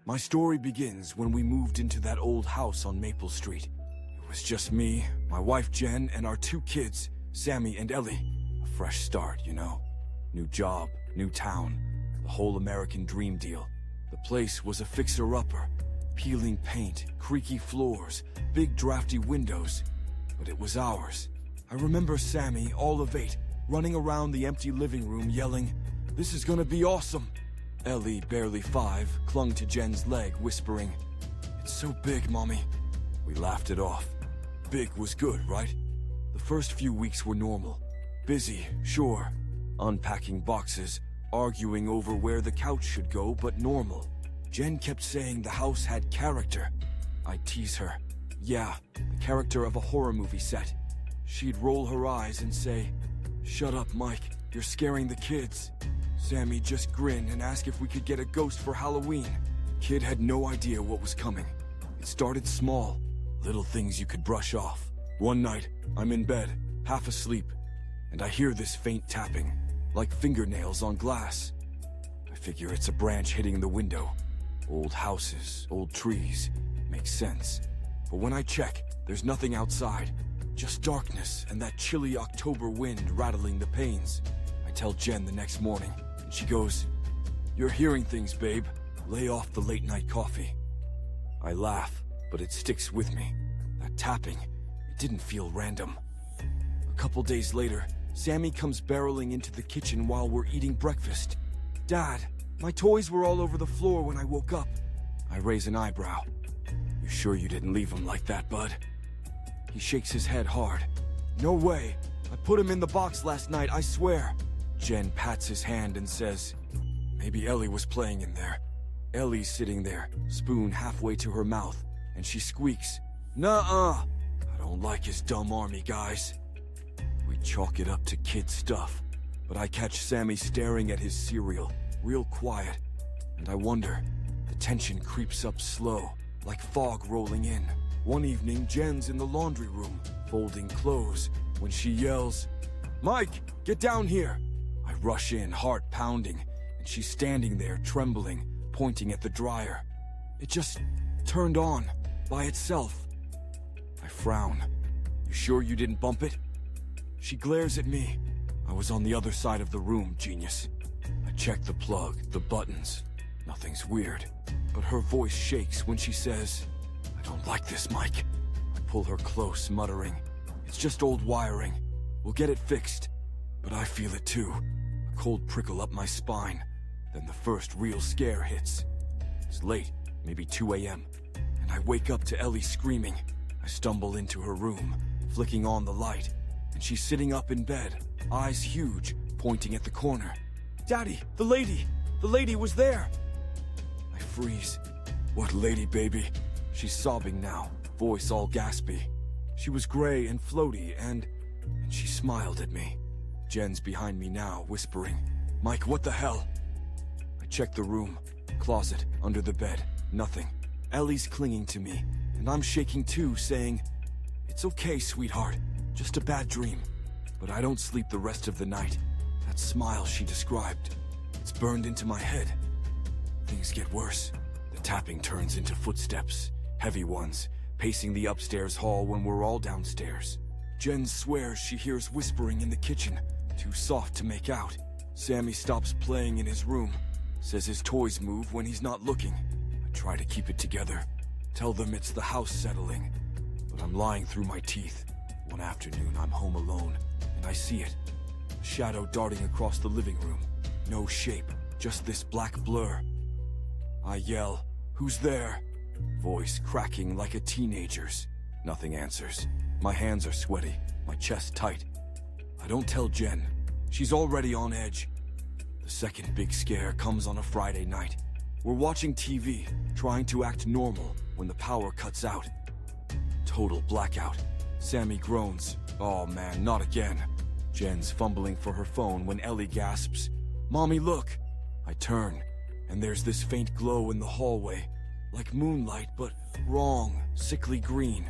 My story begins when we moved into that old house on Maple Street. It was just me, my wife Jen, and our 2 kids, Sammy and Ellie. A fresh start, you know. New job, new town, the whole American dream deal. The place was a fixer-upper. Peeling paint, creaky floors, big drafty windows. But it was ours. I remember Sammy, all of 8, running around the empty living room yelling, "This is gonna be awesome!" Ellie, barely 5, clung to Jen's leg, whispering, "It's so big, Mommy." We laughed it off. Big was good, right? The first few weeks were normal. Busy, sure. Unpacking boxes, arguing over where the couch should go, but normal. Jen kept saying the house had character. I'd tease her. Yeah, the character of a horror movie set. She'd roll her eyes and say, "Shut up, Mike, you're scaring the kids." Sammy just grinned and asked if we could get a ghost for Halloween. Kid had no idea what was coming. It started small, little things you could brush off. One night, I'm in bed, half asleep, and I hear this faint tapping, like fingernails on glass. I figure it's a branch hitting the window. Old houses, old trees, makes sense. But when I check, there's nothing outside. Just darkness and that chilly October wind rattling the panes. I tell Jen the next morning, and she goes, "You're hearing things, babe. Lay off the late-night coffee." I laugh, but it sticks with me. That tapping, it didn't feel random. A couple days later, Sammy comes barreling into the kitchen while we're eating breakfast. "Dad, my toys were all over the floor when I woke up." I raise an eyebrow. "You sure you didn't leave them like that, bud?" He shakes his head hard. "No way. I put him in the box last night, I swear." Jen pats his hand and says, "Maybe Ellie was playing in there." Ellie's sitting there, spoon halfway to her mouth, and she squeaks, "Nuh-uh. I don't like his dumb army guys." We chalk it up to kid stuff, but I catch Sammy staring at his cereal, real quiet, and I wonder, the tension creeps up slow, like fog rolling in. One evening, Jen's in the laundry room, folding clothes, when she yells, "Mike, get down here!" I rush in, heart pounding, and she's standing there, trembling, pointing at the dryer. It just turned on, by itself. I frown. "You sure you didn't bump it?" She glares at me. I was on the other side of the room, genius. I check the plug, the buttons. Nothing's weird. But her voice shakes when she says, "I don't like this, Mike." I pull her close, muttering, "It's just old wiring. We'll get it fixed." But I feel it too. A cold prickle up my spine. Then the first real scare hits. It's late, maybe 2 a.m., and I wake up to Ellie screaming. I stumble into her room, flicking on the light, and she's sitting up in bed, eyes huge, pointing at the corner. "Daddy, the lady was there!" I freeze. "What lady, baby?" She's sobbing now, voice all gaspy. She was gray and floaty, and she smiled at me. Jen's behind me now, whispering, "Mike, what the hell?" I check the room, closet, under the bed, nothing. Ellie's clinging to me, and I'm shaking too, saying, "It's okay, sweetheart, just a bad dream." But I don't sleep the rest of the night. That smile she described, it's burned into my head. Things get worse. The tapping turns into footsteps, heavy ones, pacing the upstairs hall when we're all downstairs. Jen swears she hears whispering in the kitchen, too soft to make out. Sammy stops playing in his room, says his toys move when he's not looking. I try to keep it together, tell them it's the house settling, but I'm lying through my teeth. One afternoon, I'm home alone, and I see it. A shadow darting across the living room. No shape, just this black blur. I yell, "Who's there?" Voice cracking like a teenager's. Nothing answers. My hands are sweaty, my chest tight. I don't tell Jen. She's already on edge. The second big scare comes on a Friday night. We're watching TV, trying to act normal when the power cuts out. Total blackout. Sammy groans, "Oh man, not again." Jen's fumbling for her phone when Ellie gasps, "Mommy, look!" I turn, and there's this faint glow in the hallway, like moonlight, but wrong, sickly green.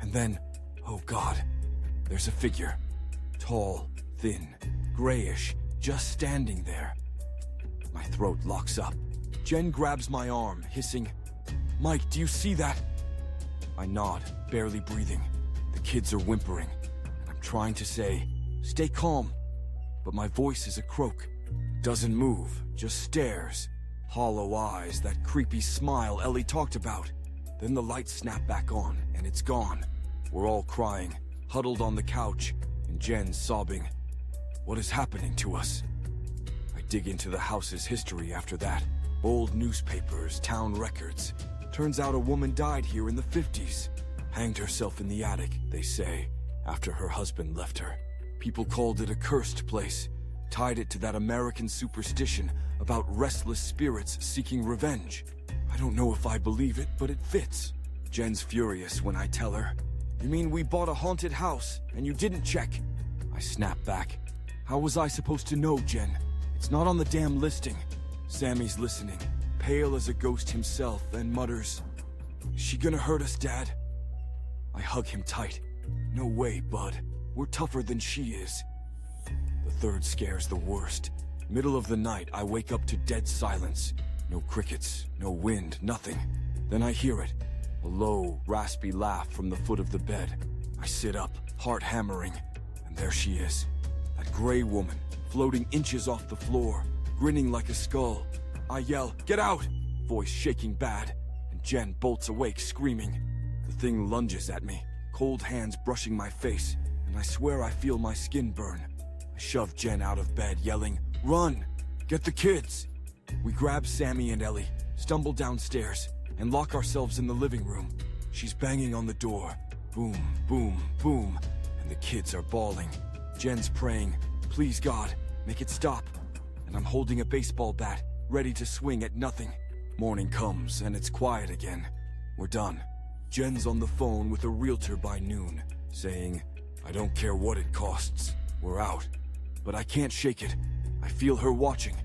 And then, oh God, there's a figure. Tall, thin, grayish, just standing there. My throat locks up. Jen grabs my arm, hissing, Mike, do you see that? I nod, barely breathing. The kids are whimpering, and I'm trying to say, stay calm. But my voice is a croak. Doesn't move, just stares. Hollow eyes, that creepy smile Ellie talked about. Then the lights snap back on, and it's gone. We're all crying, huddled on the couch, and Jen's sobbing. What is happening to us? I dig into the house's history after that. Old newspapers, town records. Turns out a woman died here in the 50s. Hanged herself in the attic, they say, after her husband left her. People called it a cursed place, tied it to that American superstition about restless spirits seeking revenge. I don't know if I believe it, but it fits. Jen's furious when I tell her, "You mean we bought a haunted house, and you didn't check?" I snap back. How was I supposed to know, Jen? It's not on the damn listing. Sammy's listening, pale as a ghost himself, and mutters, "Is she gonna hurt us, Dad?" I hug him tight. No way, bud. We're tougher than she is. The third scare's the worst. Middle of the night, I wake up to dead silence. No crickets, no wind, nothing. Then I hear it. A low, raspy laugh from the foot of the bed. I sit up, heart hammering, and there she is. That gray woman, floating inches off the floor, grinning like a skull. I yell, "Get out!" Voice shaking bad, and Jen bolts awake, screaming. The thing lunges at me, cold hands brushing my face, and I swear I feel my skin burn. I shove Jen out of bed, yelling, "Run! Get the kids!" We grab Sammy and Ellie, stumble downstairs, and lock ourselves in the living room. She's banging on the door. Boom, boom, boom, and the kids are bawling. Jen's praying, "Please God, make it stop." And I'm holding a baseball bat, ready to swing at nothing. Morning comes, and it's quiet again. We're done. Jen's on the phone with a realtor by noon, saying, "I don't care what it costs. We're out." But I can't shake it. I feel her watching.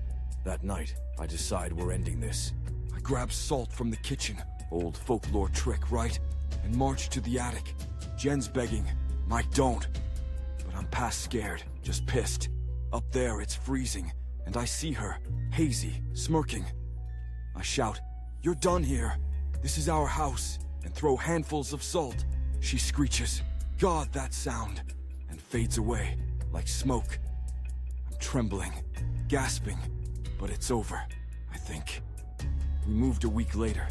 That night, I decide we're ending this. I grab salt from the kitchen, old folklore trick, right? And march to the attic. Jen's begging, "Mike, don't." But I'm past scared, just pissed. Up there, it's freezing, and I see her, hazy, smirking. I shout, "You're done here. This is our house," and throw handfuls of salt. She screeches, "God, that sound," and fades away, like smoke. I'm trembling, gasping, but it's over, I think. We moved a week later.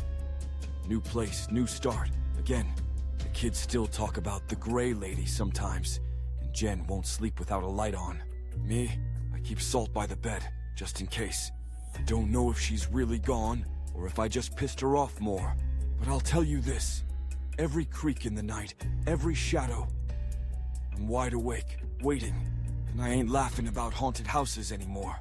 New place, new start, again. The kids still talk about the gray lady sometimes, and Jen won't sleep without a light on. Me, I keep salt by the bed, just in case. I don't know if she's really gone, or if I just pissed her off more. But I'll tell you this. Every creak in the night, every shadow. I'm wide awake, waiting, and I ain't laughing about haunted houses anymore.